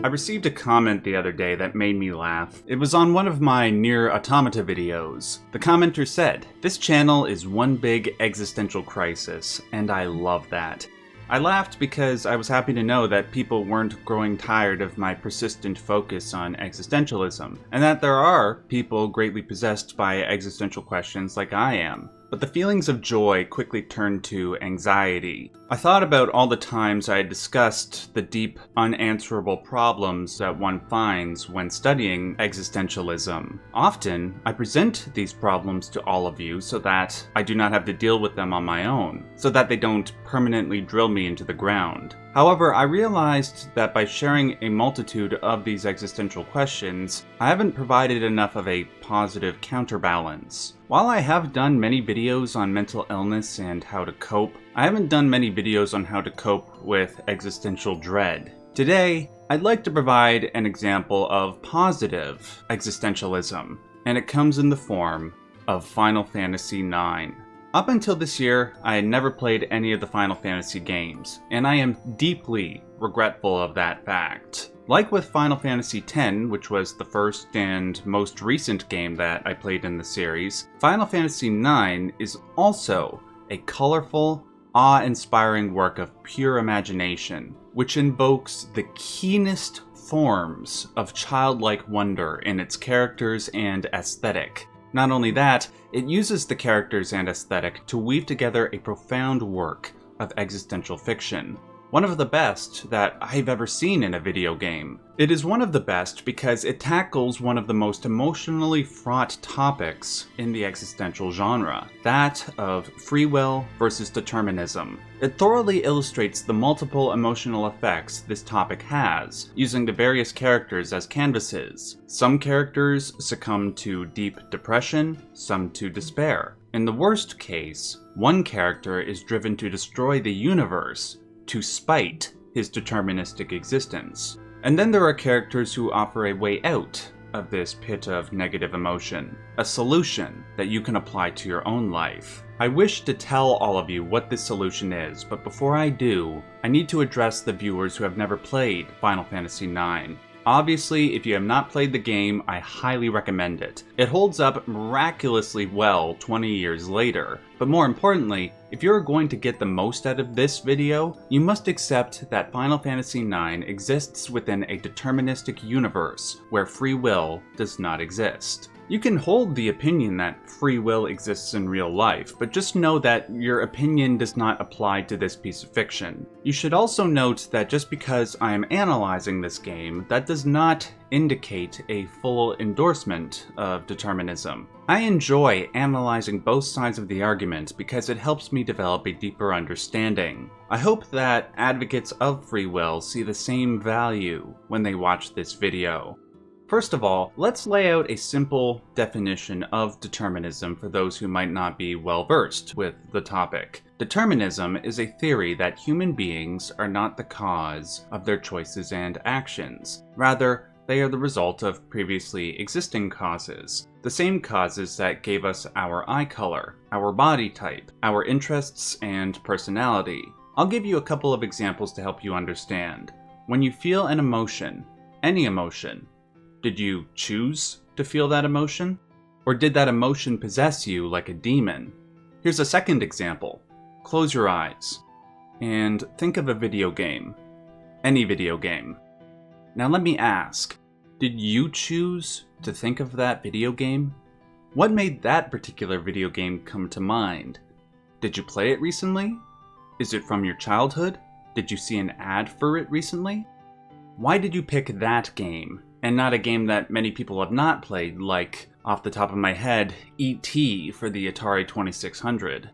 I received a comment the other day that made me laugh. It was on one of my Near Automata videos. The commenter said, "This channel is one big existential crisis, and I love that." I laughed because I was happy to know that people weren't growing tired of my persistent focus on existentialism, and that there are people greatly possessed by existential questions like I am. But the feelings of joy quickly turned to anxiety. I thought about all the times I had discussed the deep, unanswerable problems that one finds when studying existentialism. Often, I present these problems to all of you so that I do not have to deal with them on my own, so that they don't permanently drill me into the ground. However, I realized that by sharing a multitude of these existential questions, I haven't provided enough of a positive counterbalance. While I have done many videos on mental illness and how to cope, I haven't done many videos on how to cope with existential dread. Today, I'd like to provide an example of positive existentialism, and it comes in the form of Final Fantasy IX. Up until this year, I had never played any of the Final Fantasy games, and I am deeply regretful of that fact. Like with Final Fantasy X, which was the first and most recent game that I played in the series, Final Fantasy IX is also a colorful, awe-inspiring work of pure imagination, which invokes the keenest forms of childlike wonder in its characters and aesthetic. Not only that, it uses the characters and aesthetic to weave together a profound work of existential fiction. One of the best that I've ever seen in a video game. It is one of the best because it tackles one of the most emotionally fraught topics in the existential genre, that of free will versus determinism. It thoroughly illustrates the multiple emotional effects this topic has, using the various characters as canvases. Some characters succumb to deep depression, some to despair. In the worst case, one character is driven to destroy the universe to spite his deterministic existence. And then there are characters who offer a way out of this pit of negative emotion, a solution that you can apply to your own life. I wish to tell all of you what this solution is, but before I do, I need to address the viewers who have never played Final Fantasy IX. Obviously, if you have not played the game, I highly recommend it. It holds up miraculously well 20 years later, but more importantly, if you're going to get the most out of this video, you must accept that Final Fantasy IX exists within a deterministic universe where free will does not exist. You can hold the opinion that free will exists in real life, but just know that your opinion does not apply to this piece of fiction. You should also note that just because I am analyzing this game, that does not indicate a full endorsement of determinism. I enjoy analyzing both sides of the argument because it helps me develop a deeper understanding. I hope that advocates of free will see the same value when they watch this video. First of all, let's lay out a simple definition of determinism for those who might not be well versed with the topic. Determinism is a theory that human beings are not the cause of their choices and actions. Rather, they are the result of previously existing causes. The same causes that gave us our eye color, our body type, our interests, and personality. I'll give you a couple of examples to help you understand. When you feel an emotion, any emotion, did you choose to feel that emotion? Or did that emotion possess you like a demon? Here's a second example. Close your eyes and think of a video game. Any video game. Now let me ask, did you choose to think of that video game? What made that particular video game come to mind? Did you play it recently? Is it from your childhood? Did you see an ad for it recently? Why did you pick that game, and not a game that many people have not played, like, off the top of my head, E.T. for the Atari 2600?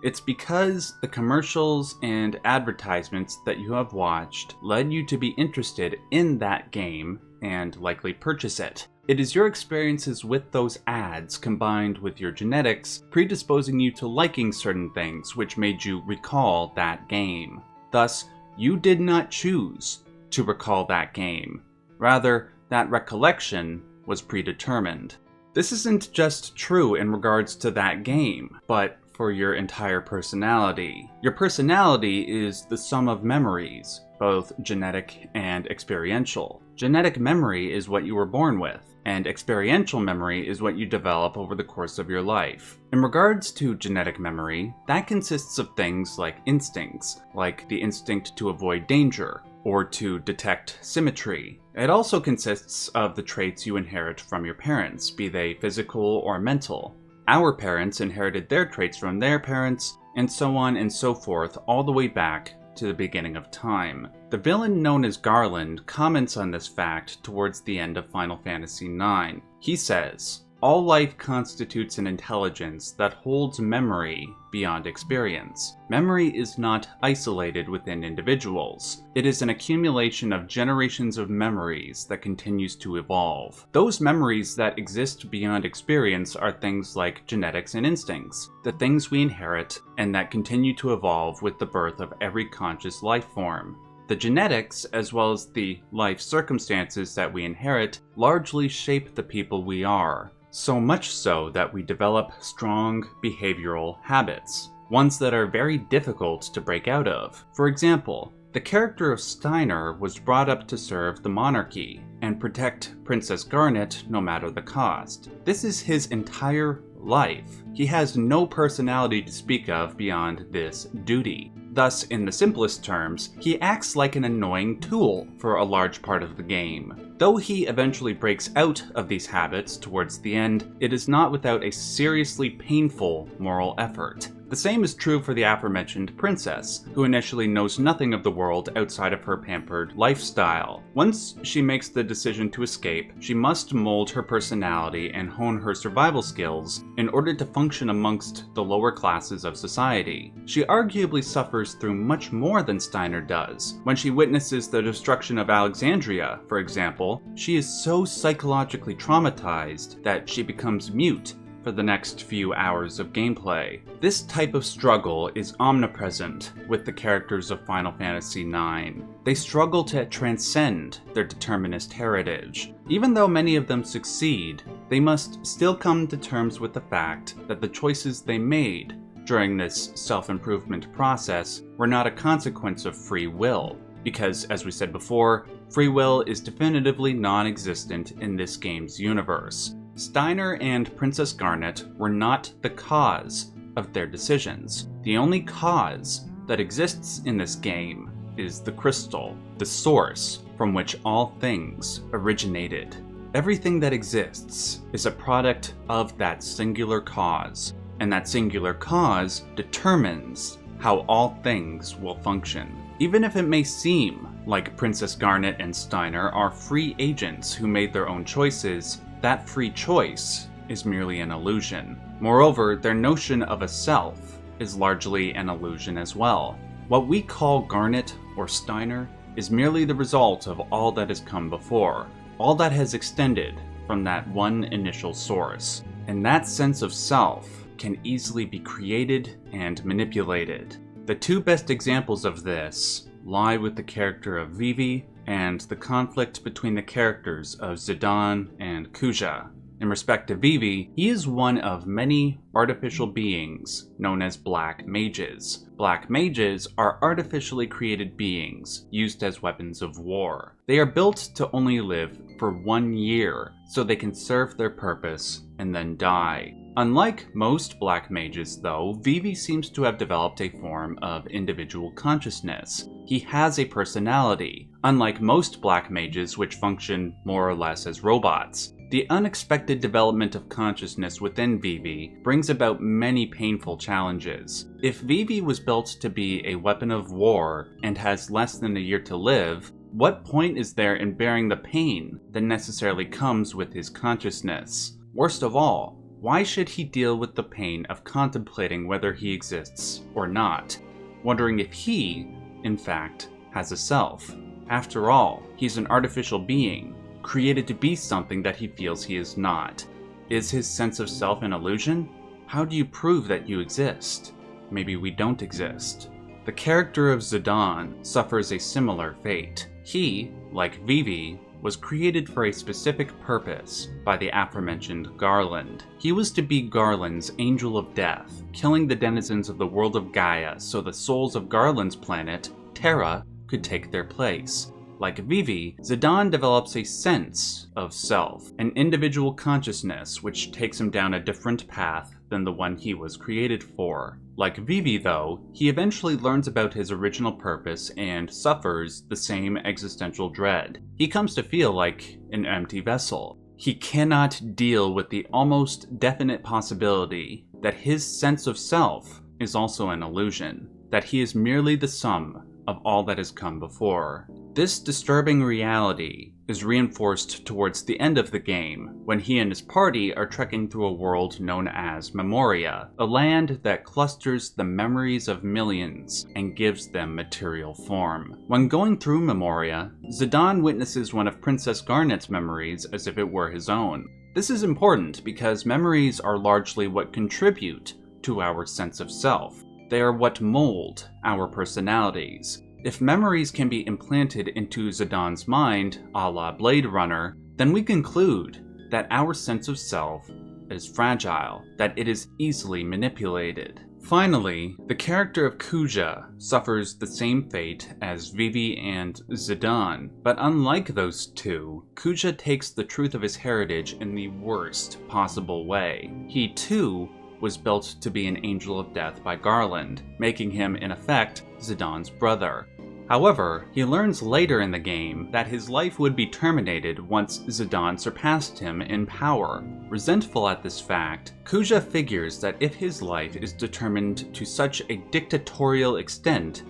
It's because the commercials and advertisements that you have watched led you to be interested in that game and likely purchase it. It is your experiences with those ads combined with your genetics predisposing you to liking certain things which made you recall that game. Thus, you did not choose to recall that game. Rather, that recollection was predetermined. This isn't just true in regards to that game, but for your entire personality. Your personality is the sum of memories, both genetic and experiential. Genetic memory is what you were born with, and experiential memory is what you develop over the course of your life. In regards to genetic memory, that consists of things like instincts, like the instinct to avoid danger, or to detect symmetry. It also consists of the traits you inherit from your parents, be they physical or mental. Our parents inherited their traits from their parents, and so on and so forth, all the way back to the beginning of time. The villain known as Garland comments on this fact towards the end of Final Fantasy IX. He says, "All life constitutes an intelligence that holds memory beyond experience. Memory is not isolated within individuals. It is an accumulation of generations of memories that continues to evolve. Those memories that exist beyond experience are things like genetics and instincts, the things we inherit and that continue to evolve with the birth of every conscious life form. The genetics, as well as the life circumstances that we inherit, largely shape the people we are. So much so that we develop strong behavioral habits, ones that are very difficult to break out of. For example, the character of Steiner was brought up to serve the monarchy and protect Princess Garnet no matter the cost. This is his entire life. He has no personality to speak of beyond this duty. Thus, in the simplest terms, he acts like an annoying tool for a large part of the game. Though he eventually breaks out of these habits towards the end, it is not without a seriously painful moral effort. The same is true for the aforementioned princess, who initially knows nothing of the world outside of her pampered lifestyle. Once she makes the decision to escape, she must mold her personality and hone her survival skills in order to function amongst the lower classes of society. She arguably suffers through much more than Steiner does. When she witnesses the destruction of Alexandria, for example, she is so psychologically traumatized that she becomes mute for the next few hours of gameplay. This type of struggle is omnipresent with the characters of Final Fantasy IX. They struggle to transcend their determinist heritage. Even though many of them succeed, they must still come to terms with the fact that the choices they made during this self-improvement process were not a consequence of free will, because, as we said before, free will is definitively non-existent in this game's universe. Steiner and Princess Garnet were not the cause of their decisions. The only cause that exists in this game is the crystal, the source from which all things originated. Everything that exists is a product of that singular cause, and that singular cause determines how all things will function. Even if it may seem like Princess Garnet and Steiner are free agents who made their own choices, that free choice is merely an illusion. Moreover, their notion of a self is largely an illusion as well. What we call Garnet or Steiner is merely the result of all that has come before, all that has extended from that one initial source. And that sense of self can easily be created and manipulated. The two best examples of this lie with the character of Vivi and the conflict between the characters of Zidane and Kuja. In respect to Vivi, he is one of many artificial beings known as black mages. Black mages are artificially created beings used as weapons of war. They are built to only live for 1 year, so they can serve their purpose and then die. Unlike most black mages, though, Vivi seems to have developed a form of individual consciousness. He has a personality, unlike most black mages which function more or less as robots. The unexpected development of consciousness within Vivi brings about many painful challenges. If Vivi was built to be a weapon of war and has less than a year to live, what point is there in bearing the pain that necessarily comes with his consciousness? Worst of all, why should he deal with the pain of contemplating whether he exists or not, wondering if he, in fact, has a self? After all, he's an artificial being, created to be something that he feels he is not. Is his sense of self an illusion? How do you prove that you exist? Maybe we don't exist. The character of Zidane suffers a similar fate. He, like Vivi, was created for a specific purpose by the aforementioned Garland. He was to be Garland's angel of death, killing the denizens of the world of Gaia so the souls of Garland's planet, Terra, could take their place. Like Vivi, Zidane develops a sense of self, an individual consciousness which takes him down a different path than the one he was created for. Like Vivi, though, he eventually learns about his original purpose and suffers the same existential dread. He comes to feel like an empty vessel. He cannot deal with the almost definite possibility that his sense of self is also an illusion, that he is merely the sum of all that has come before. This disturbing reality is reinforced towards the end of the game, when he and his party are trekking through a world known as Memoria, a land that clusters the memories of millions and gives them material form. When going through Memoria, Zidane witnesses one of Princess Garnet's memories as if it were his own. This is important because memories are largely what contribute to our sense of self. They are what mold our personalities. If memories can be implanted into Zidane's mind, a la Blade Runner, then we conclude that our sense of self is fragile, that it is easily manipulated. Finally, the character of Kuja suffers the same fate as Vivi and Zidane, but unlike those two, Kuja takes the truth of his heritage in the worst possible way. He too was built to be an angel of death by Garland, making him, in effect, Zidane's brother. However, he learns later in the game that his life would be terminated once Zidane surpassed him in power. Resentful at this fact, Kuja figures that if his life is determined to such a dictatorial extent,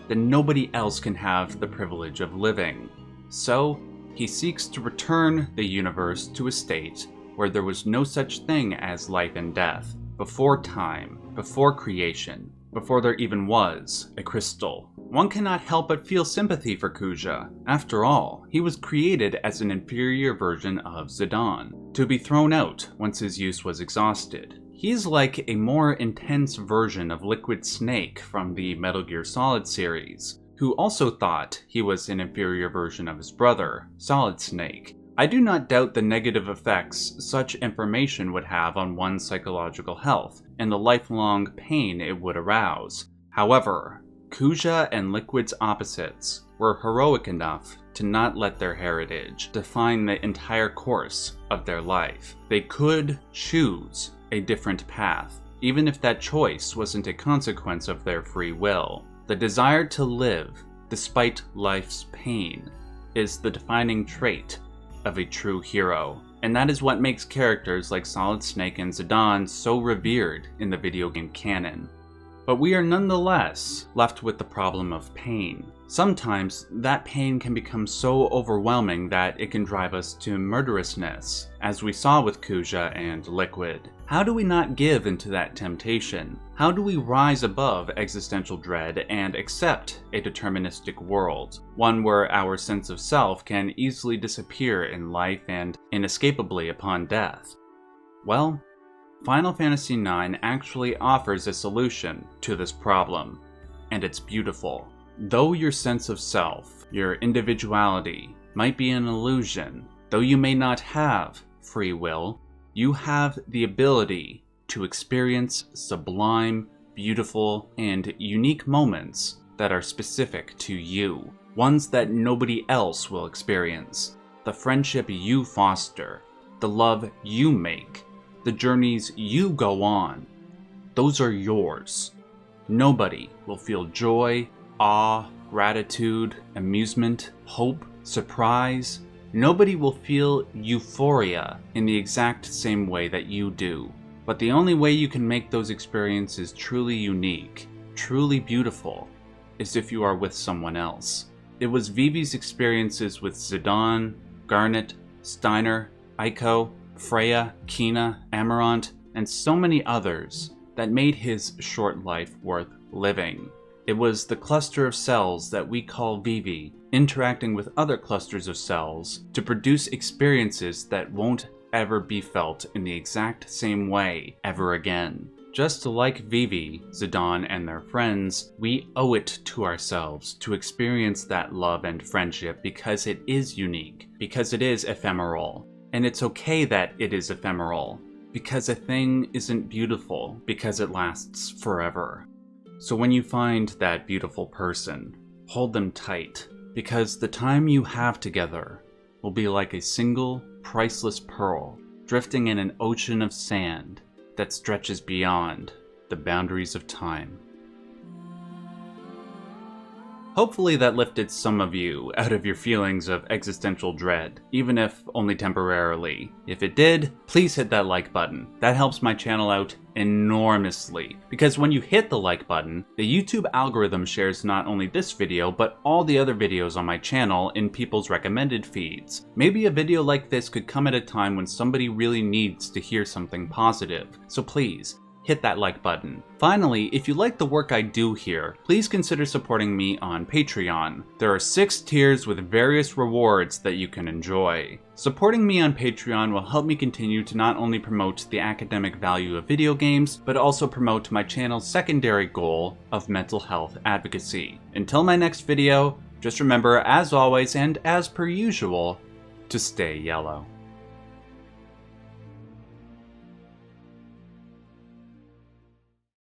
then nobody else can have the privilege of living. So, he seeks to return the universe to a state where there was no such thing as life and death, before time, before creation, before there even was a crystal. One cannot help but feel sympathy for Kuja. After all, he was created as an inferior version of Zidane, to be thrown out once his use was exhausted. He is like a more intense version of Liquid Snake from the Metal Gear Solid series, who also thought he was an inferior version of his brother, Solid Snake. I do not doubt the negative effects such information would have on one's psychological health, and the lifelong pain it would arouse. However, Kuja and Liquid's opposites were heroic enough to not let their heritage define the entire course of their life. They could choose a different path, even if that choice wasn't a consequence of their free will. The desire to live, despite life's pain, is the defining trait of a true hero, and that is what makes characters like Solid Snake and Zidane so revered in the video game canon. But we are nonetheless left with the problem of pain. Sometimes that pain can become so overwhelming that it can drive us to murderousness, as we saw with Kuja and Liquid. How do we not give into that temptation? How do we rise above existential dread and accept a deterministic world, one where our sense of self can easily disappear in life and inescapably upon death? Well, Final Fantasy IX actually offers a solution to this problem, and it's beautiful. Though your sense of self, your individuality, might be an illusion, though you may not have free will, you have the ability to experience sublime, beautiful, and unique moments that are specific to you, ones that nobody else will experience. The friendship you foster, the love you make, the journeys you go on, those are yours. Nobody will feel joy, awe, gratitude, amusement, hope, surprise. Nobody will feel euphoria in the exact same way that you do. But the only way you can make those experiences truly unique, truly beautiful, is if you are with someone else. It was Vivi's experiences with Zidane, Garnet, Steiner, Aiko, Freya, Kina, Amarant, and so many others that made his short life worth living. It was the cluster of cells that we call Vivi interacting with other clusters of cells to produce experiences that won't ever be felt in the exact same way ever again. Just like Vivi, Zidane, and their friends, we owe it to ourselves to experience that love and friendship because it is unique, because it is ephemeral. And it's okay that it is ephemeral, because a thing isn't beautiful because it lasts forever. So when you find that beautiful person, hold them tight, Because the time you have together will be like a single, priceless pearl drifting in an ocean of sand that stretches beyond the boundaries of time. Hopefully that lifted some of you out of your feelings of existential dread, even if only temporarily. If it did, please hit that like button. That helps my channel out enormously, because when you hit the like button, the YouTube algorithm shares not only this video, but all the other videos on my channel in people's recommended feeds. Maybe a video like this could come at a time when somebody really needs to hear something positive, so please, hit that like button. Finally, if you like the work I do here, please consider supporting me on Patreon. There are 6 tiers with various rewards that you can enjoy. Supporting me on Patreon will help me continue to not only promote the academic value of video games, but also promote my channel's secondary goal of mental health advocacy. Until my next video, just remember, as always and as per usual, to stay yellow.